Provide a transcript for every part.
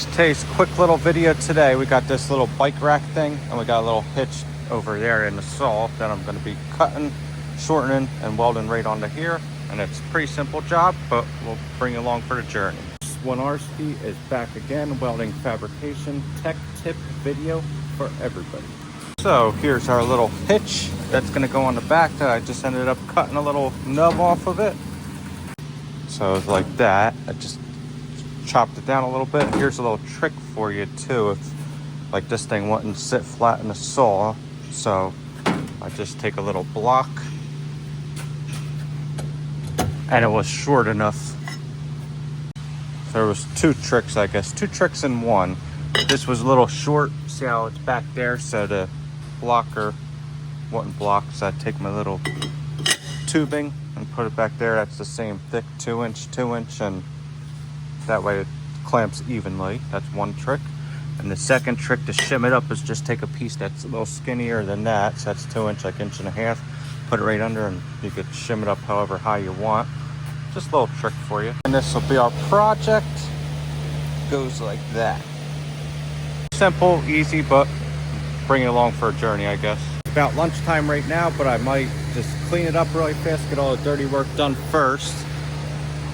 guys, today's quick little video today. We got this little bike rack thing and we got a little hitch over there in the saw that I'm going to be cutting, shortening, and welding right onto here. And it's a pretty simple job, but we'll bring you along for the journey. Winarski is back again, Welding Fabrication tech tip video for everybody. So here's our little hitch that's going to go on the back that I just ended up cutting a little nub off of it. So it's like that. I just chopped it down a little bit. Here's a little trick for you too, if like this thing wouldn't sit flat in the saw. So I just take a little block and it was short enough. There was two tricks, I guess, two tricks in one. This was a little short. See how it's back there, so the blocker wouldn't block. So I take my little tubing and put it back there. That's the same thick, 2 inch, and that way it clamps evenly. That's one trick. And the second trick to shim it up is just take a piece that's a little skinnier than that. So that's 2 inch, like 1.5 inches. Put it right under and you could shim it up however high you want. Just a little trick for you. And this will be our project. Goes like that. Simple, easy, but bring it along for a journey, I guess. About lunchtime right now, but I might just clean it up really fast, get all the dirty work done first,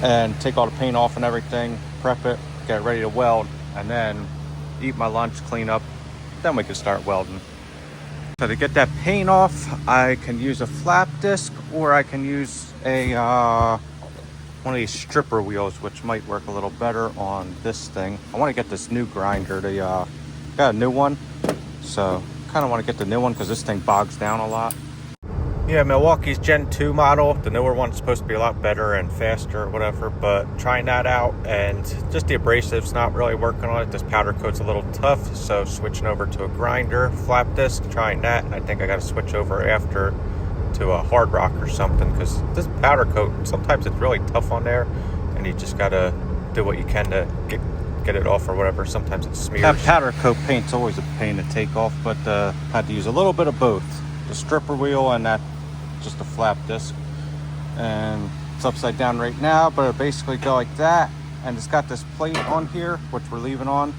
and take all the paint off and everything, prep it, get it ready to weld, and then eat my lunch, clean up, then we can start welding. So to get that paint off, I can use a flap disc, or I can use a one of these stripper wheels, which might work a little better on this thing. I want to get this new grinder. Got a new one, so kind of want to get the new one because this thing bogs down a lot. Yeah, Milwaukee's Gen 2 model. The newer one's supposed to be a lot better and faster or whatever, but trying that out, and just the abrasive's not really working on it. This powder coat's a little tough, so switching over to a grinder, flap disc, trying that, and I think I got to switch over after to a hard rock or something, because this powder coat, sometimes it's really tough on there, and you just got to do what you can to get it off or whatever. Sometimes it smears. That powder coat paint's always a pain to take off, but had to use a little bit of both. The stripper wheel and that just a flap disc, and it's upside down right now, but it'll basically go like that. And it's got this plate on here which we're leaving on,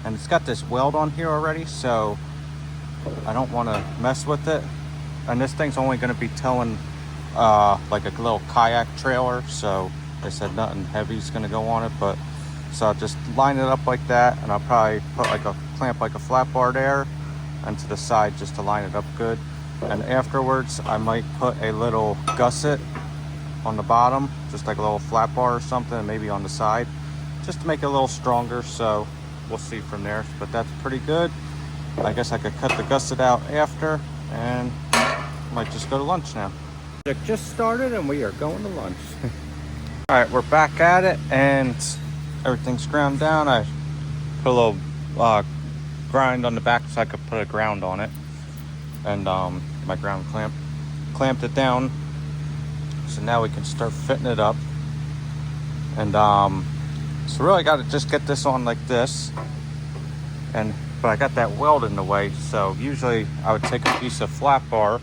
and it's got this weld on here already, so I don't want to mess with it. And this thing's only going to be towing like a little kayak trailer, so they said nothing heavy is going to go on it. But so I'll just line it up like that, and I'll probably put like a clamp, like a flat bar there, and to the side just to line it up good. And afterwards I might put a little gusset on the bottom, just like a little flat bar or something, maybe on the side, just to make it a little stronger. So we'll see from there, but that's pretty good. I guess I could cut the gusset out after, and might just go to lunch now. It just started and we are going to lunch. All right, we're back at it and everything's ground down. I put a little grind on the back so I could put a ground on it, and my ground clamped it down, so now we can start fitting it up. And so really got to just get this on like this, but I got that weld in the way, so usually I would take a piece of flat bar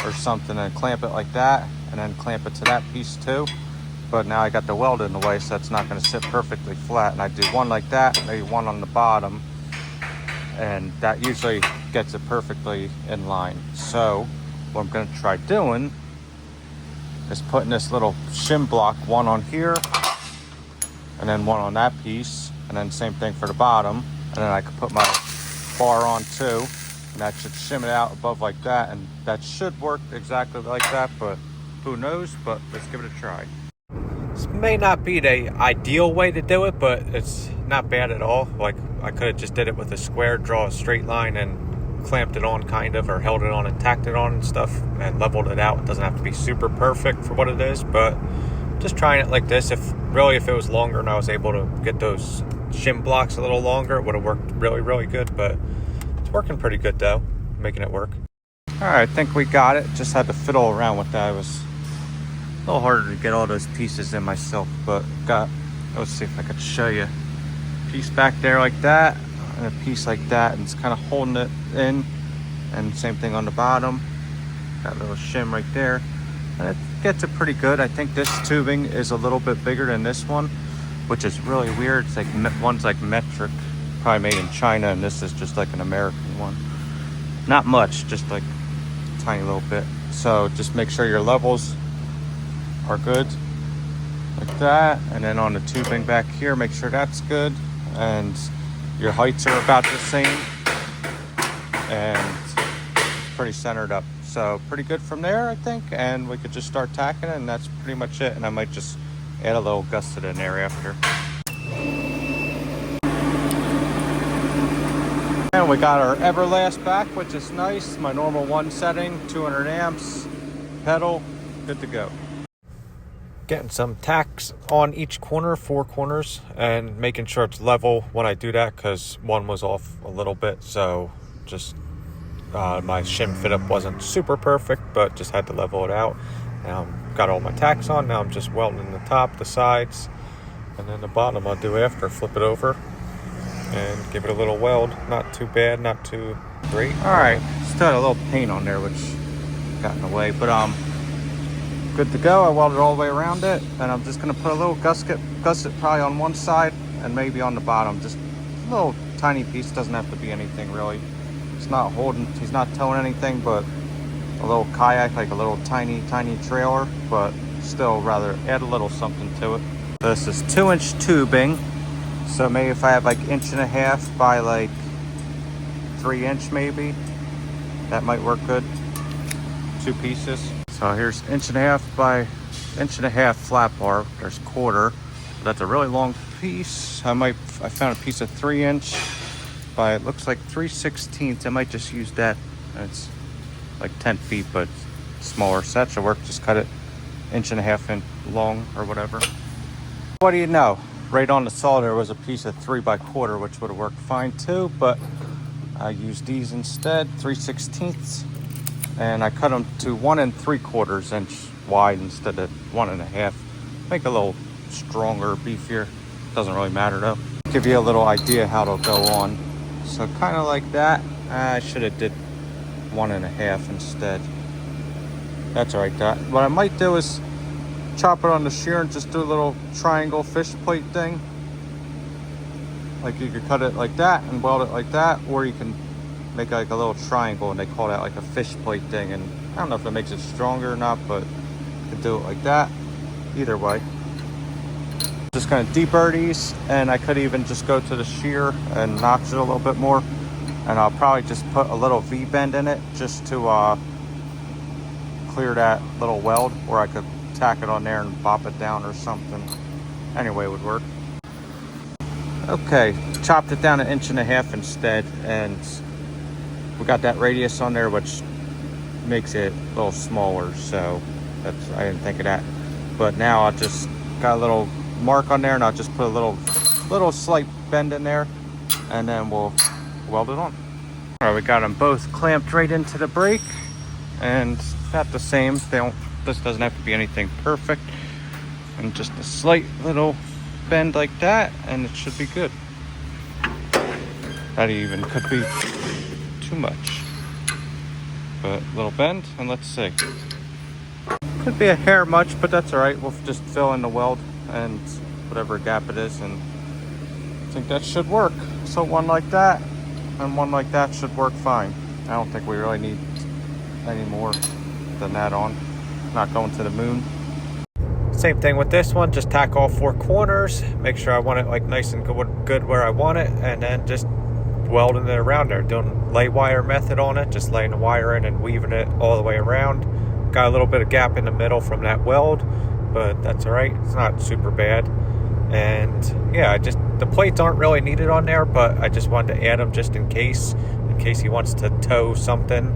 or something and clamp it like that, and then clamp it to that piece too. But now I got the weld in the way, so it's not going to sit perfectly flat. And I do one like that, maybe one on the bottom, and that usually gets it perfectly in line. So what I'm going to try doing is putting this little shim block, one on here and then one on that piece, and then same thing for the bottom, and then I can put my bar on too, and that should shim it out above like that, and that should work exactly like that, but who knows. But let's give it a try. This may not be the ideal way to do it, but it's not bad at all. Like, I could have just did it with a square, draw a straight line and clamped it on kind of, or held it on and tacked it on and stuff and leveled it out. It doesn't have to be super perfect for what it is, but just trying it like this. If it was longer and I was able to get those shim blocks a little longer, it would have worked really, really good. But it's working pretty good though, making it work. All right, I think we got it. Just had to fiddle around with that. It was a little harder to get all those pieces in myself, but let's see if I could show you. Piece back there like that, and a piece like that, and it's kind of holding it in, and same thing on the bottom. Got a little shim right there, and it gets it pretty good. I think this tubing is a little bit bigger than this one, which is really weird. It's like one's like metric, probably made in China, and this is just like an American one. Not much, just like a tiny little bit. So just make sure your levels are good, like that. And then on the tubing back here, make sure that's good, and your heights are about the same, and pretty centered up. So pretty good from there, I think, and we could just start tacking it, and that's pretty much it. And I might just add a little gusset in there after. And we got our Everlast back, which is nice. My normal one setting, 200 amps, pedal, good to go. Getting some tacks on each corner, 4 corners, and making sure it's level when I do that, because one was off a little bit. So just my shim fit up wasn't super perfect, but just had to level it out. Now got all my tacks on. Now I'm just welding the top, the sides, and then the bottom I'll do after. Flip it over and give it a little weld. Not too bad, not too great. All right, still had a little paint on there, which got in the way, but good to go. I welded all the way around it, and I'm just gonna put a little gusset probably on one side and maybe on the bottom. Just a little tiny piece, doesn't have to be anything really. It's not holding, he's not towing anything, but a little kayak, like a little tiny trailer, but still rather add a little something to it. This is 2-inch tubing, so maybe if I have like 1.5 inches by like 3 inch maybe, that might work good. 2 pieces. So here's 1.5 inches by 1.5 inch flat bar. There's 1/4. That's a really long piece. I found a piece of 3 inch by, it looks like 3/16. I might just use that. It's like 10 feet, but smaller. So that should work. Just cut it 1.5 inch long or whatever. What do you know? Right on the saw there was a piece of 3 by 1/4, which would have worked fine too, but I used these instead, 3/16. And I cut them to 1 3/4 inch wide instead of 1.5. Make it a little stronger, beefier. Doesn't really matter though. Give you a little idea how it'll go on. So kind of like that. I should have did 1.5 instead. That's all right. What I might do is chop it on the shear and just do a little triangle fish plate thing. Like you could cut it like that and weld it like that, or you can make like a little triangle, and they call that like a fish plate thing. And I don't know if it makes it stronger or not, but you can do it like that. Either way. Just gonna deburr these, and I could even just go to the shear and notch it a little bit more. And I'll probably just put a little V-bend in it just to clear that little weld, or I could tack it on there and bop it down or something. Anyway, it would work. Okay, chopped it down to 1.5 inches instead, and we got that radius on there, which makes it a little smaller, so I didn't think of that. But now I just got a little mark on there, and I'll just put a little slight bend in there, and then we'll weld it on. All right, we got them both clamped right into the brake, and about the same. This doesn't have to be anything perfect, and just a slight little bend like that, and it should be good. That even could be too much, but a little bend, and let's see. Could be a hair much, but that's all right. We'll just fill in the weld and whatever gap it is, and I think that should work. So one like that and one like that should work fine. I don't think we really need any more than that on. Not going to the moon. Same thing with this one, just tack all 4 corners, make sure I want it like nice and good where I want it, and then just welding it around there, doing lay wire method on it, just laying the wire in and weaving it all the way around. Got a little bit of gap in the middle from that weld, but that's all right, it's not super bad. And yeah, the plates aren't really needed on there, but I just wanted to add them just in case he wants to tow something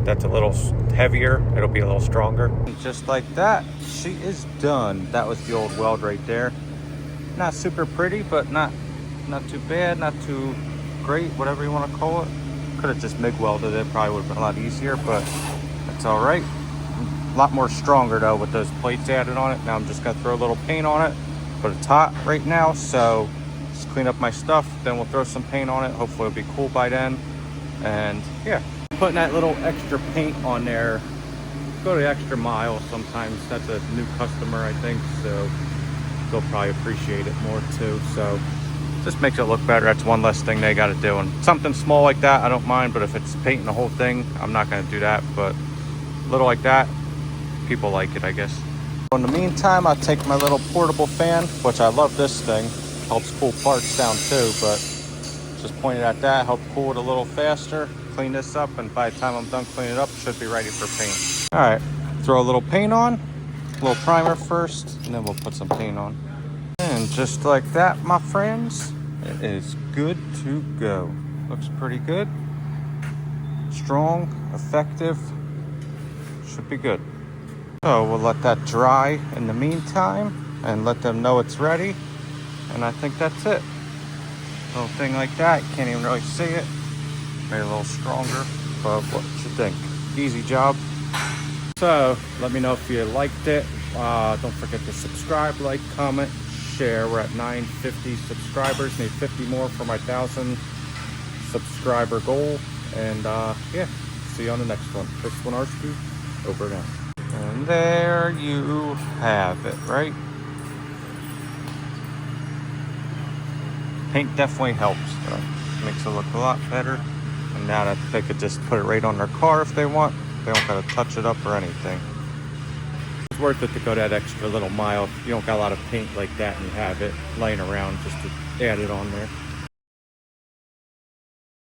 that's a little heavier, it'll be a little stronger. Just like that, she is done. That was the old weld right there. Not super pretty, but not too bad, not too great, whatever you want to call it. Could have just MIG welded it, probably would have been a lot easier, but it's all right. A lot more stronger though with those plates added on it. Now I'm just gonna throw a little paint on it, but it's hot right now, so just clean up my stuff, then we'll throw some paint on it. Hopefully it'll be cool by then. And yeah, putting that little extra paint on there, go the extra mile sometimes. That's a new customer, I think, so they'll probably appreciate it more too. So just makes it look better. That's one less thing they got to do. And something small like that, I don't mind. But if it's painting the whole thing, I'm not going to do that. But little like that, people like it, I guess. In the meantime, I'll take my little portable fan, which I love this thing. Helps cool parts down too. But just pointed at that, help cool it a little faster. Clean this up, and by the time I'm done cleaning it up, it should be ready for paint. All right, throw a little paint on, a little primer first, and then we'll put some paint on. And just like that, my friends, it is good to go. Looks pretty good. Strong, effective, should be good. So we'll let that dry in the meantime and let them know it's ready. And I think that's it. Little thing like that, you can't even really see it. Made it a little stronger, but what you think? Easy job. So let me know if you liked it. Don't forget to subscribe, like, comment, share. We're at 950 subscribers. Need 50 more for my 1,000 subscriber goal. And yeah, see you on the next one. Chris Winarski, over now. And there you have it, right? Paint definitely helps, though. Makes it look a lot better. And now that they could just put it right on their car if they want. They don't gotta touch it up or anything. It's worth it to go that extra little mile. If you don't got a lot of paint like that and you have it laying around, just to add it on there.